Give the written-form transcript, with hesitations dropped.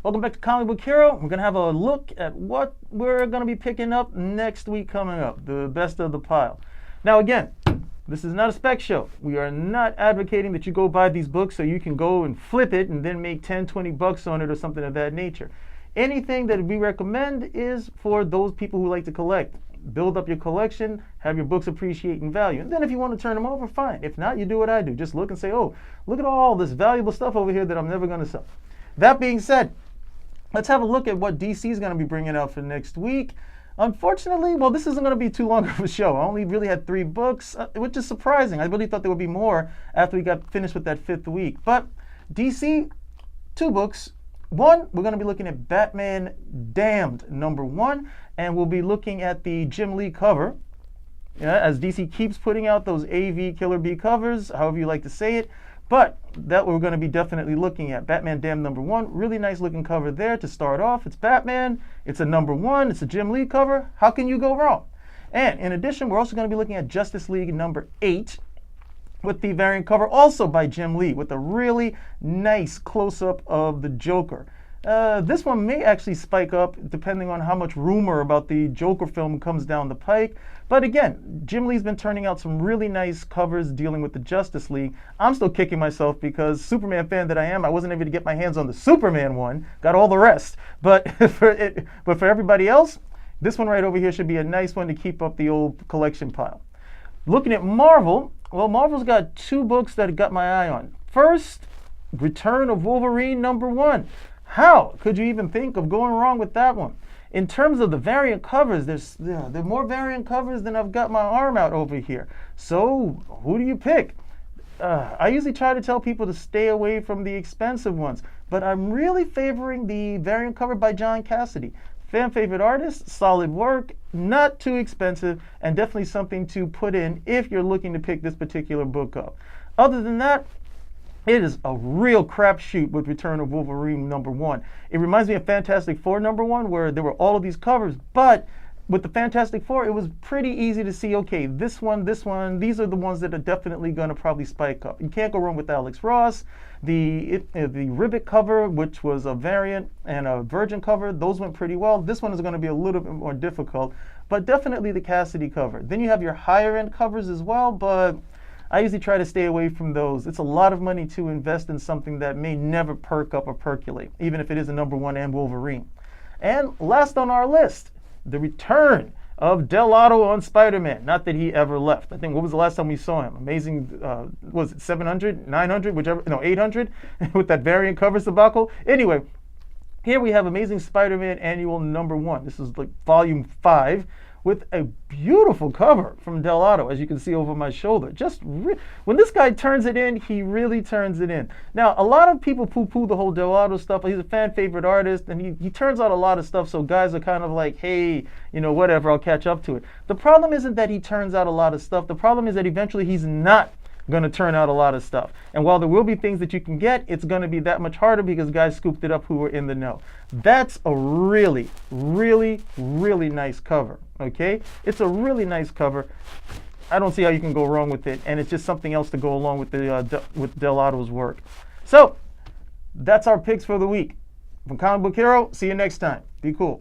Welcome back to Comic Book Hero. We're going to have a look at what we're going to be picking up next week coming up, the best of the pile. Now again, this is not a spec show. We are not advocating that you go buy these books so you can go and flip it and then make 10, 20 bucks on it or something of that nature. Anything that we recommend is for those people who like to collect. Build up your collection, have your books appreciate in value. And then if you want to turn them over, fine. If not, you do what I do. Just look and say, oh, look at all this valuable stuff over here that I'm never going to sell. That being said, let's have a look at what DC is going to be bringing out for next week. Unfortunately, well, this isn't going to be too long of a show. I only really had 3 books, which is surprising. I really thought there would be more after we got finished with that 5th week. But DC, 2 books. One, we're going to be looking at Batman Damned #1, and we'll be looking at the Jim Lee cover. As DC keeps putting out those AV Killer Bee covers, however you like to say it. But that we're going to be definitely looking at. Batman Damned #1, really nice looking cover there to start off. It's Batman, it's a #1, it's a Jim Lee cover. How can you go wrong? And in addition, we're also going to be looking at Justice League #8 with the variant cover also by Jim Lee with a really nice close-up of the Joker. This one may actually spike up depending on how much rumor about the Joker film comes down the pike. But again, Jim Lee's been turning out some really nice covers dealing with the Justice League. I'm still kicking myself because Superman fan that I am, I wasn't able to get my hands on the Superman one. Got all the rest. But for everybody else, this one right over here should be a nice one to keep up the old collection pile. Looking at Marvel, well, Marvel's got 2 books that got my eye on. First, Return of Wolverine #1. How could you even think of going wrong with that one? In terms of the variant covers, there are more variant covers than I've got my arm out over here. So who do you pick? I usually try to tell people to stay away from the expensive ones, but I'm really favoring the variant cover by John Cassaday. Fan favorite artist, solid work, not too expensive, and definitely something to put in if you're looking to pick this particular book up. Other than that, it is a real crapshoot with Return of Wolverine #1. It reminds me of Fantastic Four #1, where there were all of these covers, but with the Fantastic Four, it was pretty easy to see, okay, this one, these are the ones that are definitely going to probably spike up. You can't go wrong with Alex Ross. The Ribbit cover, which was a variant, and a Virgin cover, those went pretty well. This one is going to be a little bit more difficult, but definitely the Cassaday cover. Then you have your higher end covers as well, but I usually try to stay away from those. It's a lot of money to invest in something that may never perk up or percolate, even if it is a #1 and Wolverine. And last on our list, the return of Del Otto on Spider-Man. Not that he ever left. I think, what was the last time we saw him? Amazing, was it 700, 900, whichever, no, 800 with that variant cover debacle? Anyway, here we have Amazing Spider-Man Annual #1. This is like volume 5. With a beautiful cover from Del Otto, as you can see over my shoulder. When this guy turns it in, he really turns it in. Now, a lot of people poo-poo the whole Del Otto stuff. He's a fan favorite artist, and he turns out a lot of stuff, so guys are kind of like, hey, whatever, I'll catch up to it. The problem isn't that he turns out a lot of stuff. The problem is that eventually he's not going to turn out a lot of stuff. And while there will be things that you can get, it's going to be that much harder because guys scooped it up who were in the know. That's a really, really, really nice cover. Okay, it's a really nice cover. I don't see how you can go wrong with it, and it's just something else to go along with with Del Otto's work. So that's our picks for the week. From Comic Book Hero, see you next time. Be cool.